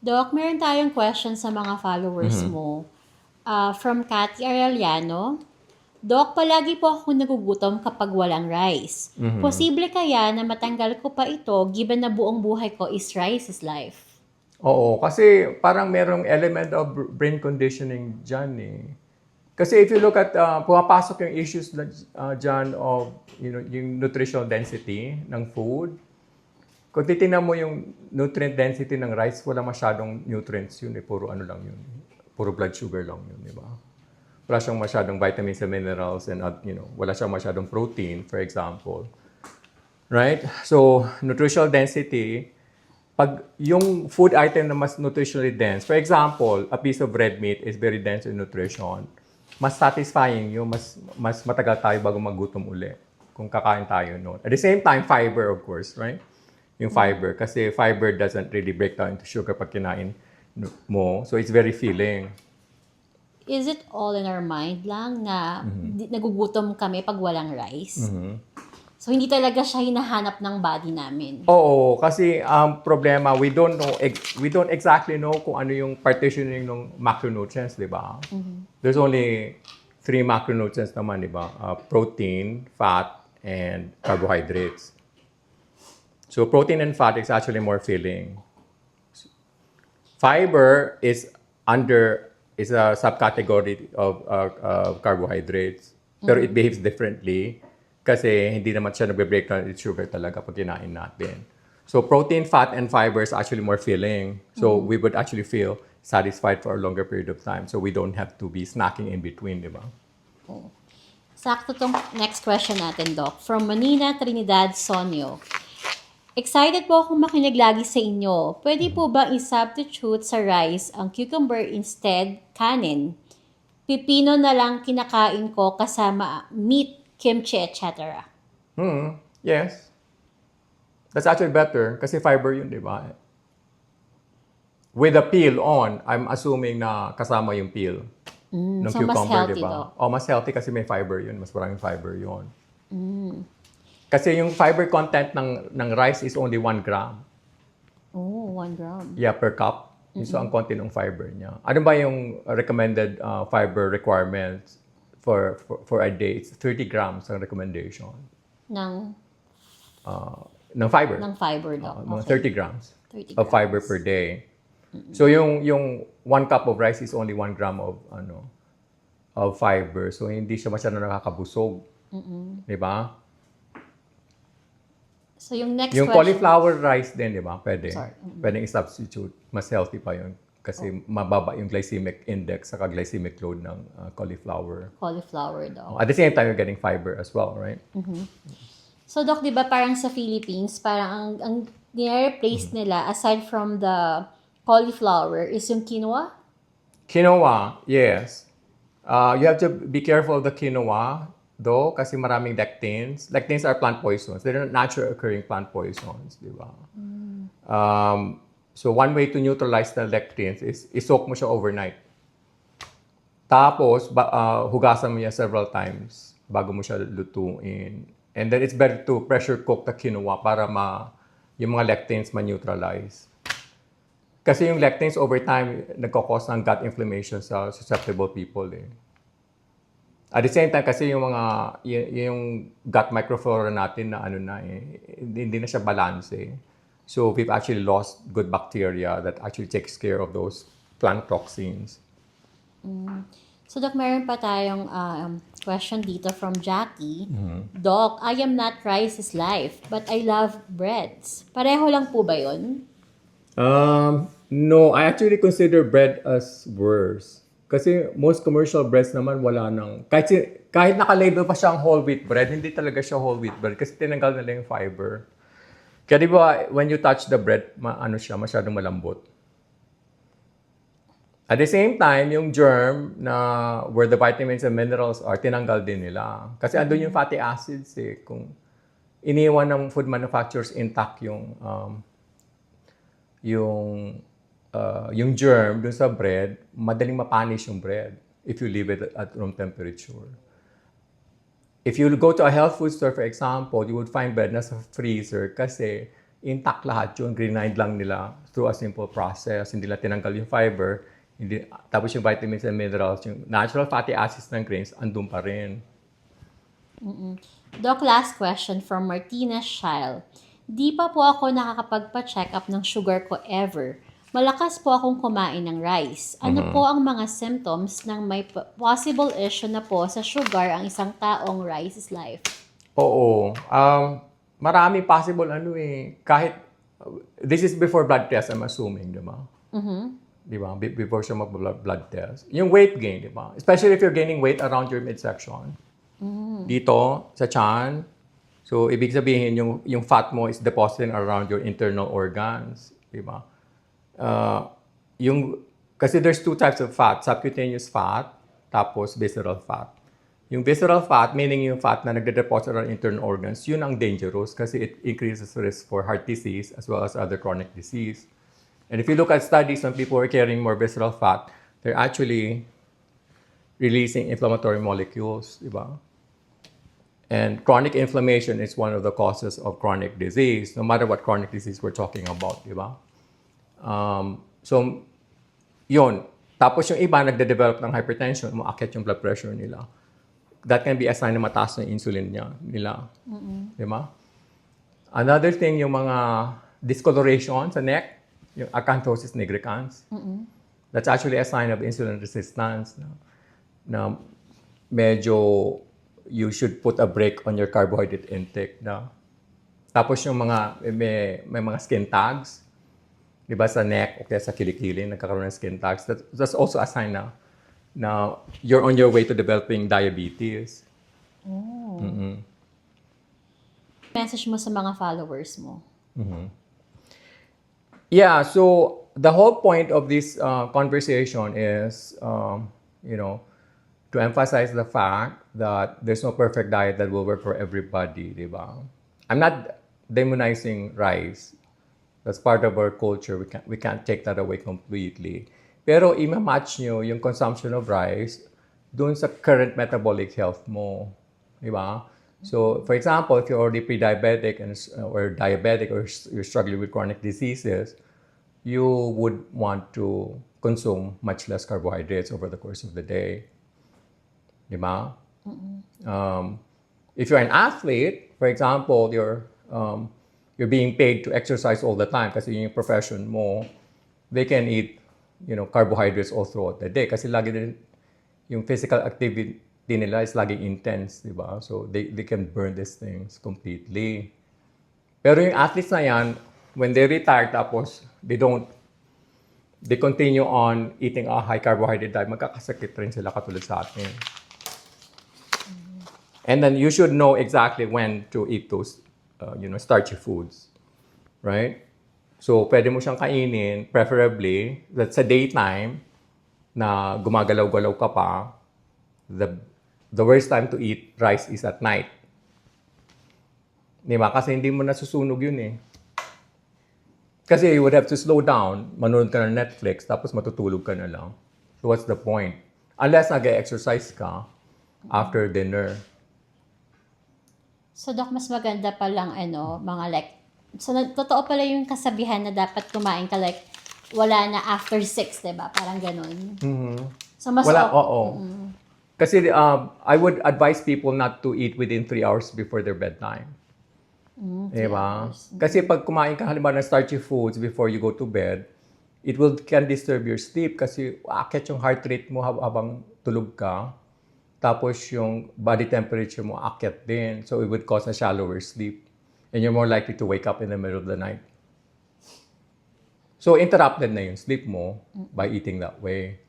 Doc, meron tayong question sa mga followers Mhm. mo. From Cathy Arellano. Doc, palagi po ako nagugutom kapag walang rice. Mhm. Posible kaya na matanggal ko pa ito given na buong buhay ko is rice is life? Oo, kasi parang merong element of brain conditioning dyan eh. Kasi if you look at, pumapasok yung issues dyan of, yung nutritional density ng food. Kung titingnan mo yung nutrient density ng rice, wala masyadong nutrients yun eh. Puro ano lang yun. Puro blood sugar lang yun, di ba? Wala siyang masyadong vitamins and minerals and, wala siyang masyadong protein, for example. Right? So, nutritional density, pag yung food item na mas nutritionally dense, for example, a piece of red meat is very dense in nutrition, mas satisfying yung mas matagal tayo bago magutom uli kung kakain tayo noon. At the same time, fiber, of course, right? Yung fiber. Kasi fiber doesn't really break down into sugar pag kinain mo. So, it's very filling. Is it all in our mind lang na nagugutom kami pag walang rice? So, hindi talaga siya hinahanap ng body namin. Oo, kasi ang problema, we don't exactly know kung ano yung partitioning ng macronutrients, di ba? There's only three macronutrients naman, di ba? Protein, fat, and carbohydrates. So protein and fat is actually more filling. Fiber is a subcategory of carbohydrates. Pero it behaves differently kasi hindi naman siya nagbe-break down into sugar talaga pag kinain natin. So protein, fat, and fiber is actually more filling. So we would actually feel satisfied for a longer period of time. So we don't have to be snacking in between, di ba? Sakto tong next question natin, Doc. From Manila, Trinidad, Sonio. Excited po akong makinig lagi sa inyo. Pwede po ba i-substitute sa rice ang cucumber instead kanin? Pipino na lang kinakain ko kasama meat, kimchi, etc. Yes. That's actually better kasi fiber yun, di ba? With the peel on, I'm assuming na kasama yung peel ng So, mas cucumber, di healthy, ba? Doc. O, mas healthy kasi may fiber yun. Mas maraming fiber yun. Kasi yung fiber content ng rice is only 1 gram. Oh, 1 gram. Yeah, per cup. So, ang konti ng fiber niya. Ano ba yung recommended fiber requirements for a day? It's 30 grams ang recommendation Ng, ng fiber. ng fiber, Doc. Mga Okay. 30 grams 30 of fiber grams. per day. So, yung 1 cup of rice is only 1 gram of fiber. So, hindi siya masyadong nakakabusog. Di ba? So, yung next Yung question. cauliflower rice din, di ba? Pwede. Sorry. Pwedeng i-substitute. Mas healthy pa yun. Kasi mababa yung glycemic index saka glycemic load ng cauliflower. Cauliflower, Doc. At the same time, you're getting fiber as well, right? So, Doc, di ba parang sa Philippines, parang ang nire-replace nila aside from the cauliflower is yung quinoa? Quinoa, yes. You have to be careful of the quinoa, though, kasi maraming lectins. Lectins are plant poisons. They're not natural occurring plant poisons, di ba? So, one way to neutralize the lectins is isoak mo siya overnight. Tapos, hugasan mo niya several times bago mo siya lutuin. And then, it's better to pressure cook the quinoa para yung mga lectins ma-neutralize. Kasi yung lectins over time, nagkakos ng gut inflammation sa susceptible people eh. At the same time, kasi yung gut microflora natin na hindi na siya balance eh. So we've actually lost good bacteria that actually takes care of those plant toxins. So, Doc, meron pa tayong question dito from Jackie. Doc, I am not rice is life, but I love breads. Pareho lang po ba yun? No, I actually consider bread as worse. Kasi most commercial breads naman wala nang... Kahit naka-label pa siyang whole wheat bread, hindi talaga siya whole wheat bread kasi tinanggal nila yung fiber. Kaya di ba, when you touch the bread, masyadong malambot. At the same time, yung germ na where the vitamins and minerals are, tinanggal din nila. Kasi andun yung fatty acids eh. Kung iniwan ng food manufacturers intact yung germ dun sa bread, madaling mapanish yung bread if you leave it at room temperature. If you go to a health food store, for example, you would find bread na sa freezer kasi intact lahat yun. Grind lang nila through a simple process. Hindi nila tinanggal yung fiber. Tapos yung vitamins and minerals, yung natural fatty acids ng grains, andun pa rin. Doc, last question from Martina Shile. Di pa po ako nakakapagpa-check up ng sugar ko ever. Malakas po akong kumain ng rice. Ano po ang mga symptoms ng may possible issue na po sa sugar ang isang taong rice is life? Oo. Marami possible kahit, this is before blood test, I'm assuming, di ba? Di ba? Before siya mag-blood test. Yung weight gain, di ba? Especially if you're gaining weight around your midsection. Dito, sa tiyan. So, ibig sabihin, yung fat mo is depositing around your internal organs. Di ba? Kasi there's two types of fat. Subcutaneous fat, tapos visceral fat. Yung visceral fat, meaning yung fat na nagde-deposit around internal organs, yun ang dangerous kasi it increases risk for heart disease as well as other chronic disease. And if you look at studies when people are carrying more visceral fat, they're actually releasing inflammatory molecules, di ba? And chronic inflammation is one of the causes of chronic disease, no matter what chronic disease we're talking about, di ba? So, yun. Tapos yung iba, nagde-develop ng hypertension, umaakit yung blood pressure nila. That can be a sign na mataas na insulin nila. Di ba? Another thing, yung mga discoloration sa neck, yung acanthosis nigricans. That's actually a sign of insulin resistance na medyo you should put a brake on your carbohydrate intake. Tapos yung may mga skin tags, di ba, sa neck o kaya sa kilikili, nagkakaroon ng skin tags. That's also a sign na you're on your way to developing diabetes. Message mo sa mga followers mo? Yeah, so the whole point of this conversation is, to emphasize the fact that there's no perfect diet that will work for everybody, di ba? I'm not demonizing rice. That's part of our culture. We can't take that away completely. Pero ima-match nyo yung consumption of rice dun sa current metabolic health mo. Di ba? So, for example, if you're already pre-diabetic or diabetic or you're struggling with chronic diseases, you would want to consume much less carbohydrates over the course of the day. Di ba? If you're an athlete, for example, you're being paid to exercise all the time kasi yung profession mo, they can eat carbohydrates all throughout the day kasi lagi din yung physical activity nila is laging intense, di ba? So they can burn these things completely. Pero yung athletes na yan, when they retire tapos they continue on eating a high carbohydrate diet, magkakasakit rin sila katulad sa atin. And then you should know exactly when to eat those starchy foods, right? So, pwede mo siyang kainin, preferably, that sa daytime, na gumagalaw-galaw ka pa, the worst time to eat rice is at night. Di ba? Kasi hindi mo nasusunog yun eh. Kasi you would have to slow down, manood ka ng Netflix, tapos matutulog ka na lang. So, what's the point? Unless nag-exercise ka after dinner. So, Doc, mas maganda palang so, totoo pala yung kasabihan na dapat kumain ka wala na after 6, diba? Parang ganun. So, mas oo. Kasi I would advise people not to eat within 3 hours before their bedtime. Diba? Kasi pag kumain ka halimbawa ng starchy foods before you go to bed, it can disturb your sleep kasi akit yung heart rate mo habang tulog ka. Tapos yung body temperature mo akit din. So it would cause a shallower sleep. And you're more likely to wake up in the middle of the night. So interrupted na yung sleep mo by eating that way.